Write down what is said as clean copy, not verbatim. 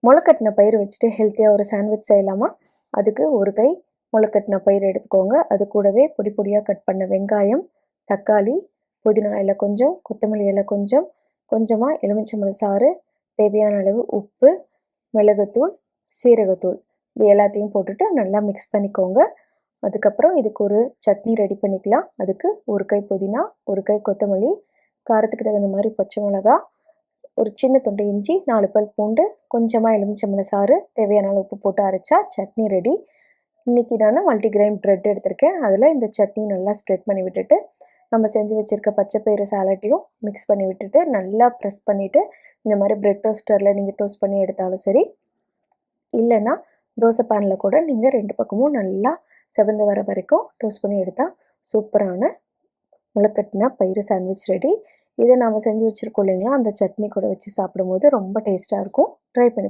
முளைக்கட்டின பயிறு வச்சுட்டு ஹெல்த்தியாக ஒரு சாண்ட்விச் செய்யலாமா? அதுக்கு ஒரு கை முளைக்கட்டின பயிறு எடுத்துக்கோங்க. அது கூடவே பொடி பொடியாக கட் பண்ண வெங்காயம், தக்காளி, புதினா இலை கொஞ்சம், கொத்தமல்லி இலை கொஞ்சம், கொஞ்சமாக எலுமிச்சம்பழ சாறு, தேவையான அளவு உப்பு, மிளகுத்தூள், சீரகத்தூள் இது எல்லாத்தையும் போட்டுட்டு நல்லா மிக்ஸ் பண்ணிக்கோங்க. அதுக்கப்புறம் இதுக்கு ஒரு சட்னி ரெடி பண்ணிக்கலாம். அதுக்கு ஒரு கை புதினா, ஒரு கை கொத்தமல்லி, காரத்துக்கு தகுந்த மாதிரி பச்சை மிளகா, ஒரு சின்ன துண்டு இஞ்சி, 4 பல் பூண்டு, கொஞ்சமாக எலுமிச்சம்பழ சாறு, தேவையான அளவு உப்பு போட்டு அரைச்சா சட்னி ரெடி. இன்றைக்கி நான் மல்டிகிரெயின் ப்ரெட் எடுத்திருக்கேன். அதில் இந்த சட்னி நல்லா ஸ்ப்ரெட் பண்ணி விட்டுட்டு நம்ம செஞ்சு வச்சுருக்க பச்சைப்பயிறு சாலட்டையும் மிக்ஸ் பண்ணி விட்டுட்டு நல்லா ப்ரெஸ் பண்ணிவிட்டு இந்த மாதிரி ப்ரெட் டோஸ்டரில் நீங்கள் டோஸ்ட் பண்ணி எடுத்தாலும் சரி, இல்லைன்னா தோசை பேனில் கூட நீங்கள் 2 பக்கமும் நல்லா செவந்து வர வரைக்கும் டோஸ்ட் பண்ணி எடுத்தால் சூப்பரான முளைக்கட்டின பயிறு சாண்ட்விச் ரெடி. இதை நாம் செஞ்சு வச்சுருக்கோம் இல்லைங்களா, அந்த சட்னி கூட வச்சு சாப்பிடும்போது ரொம்ப டேஸ்ட்டாக இருக்கும். ட்ரை பண்ணி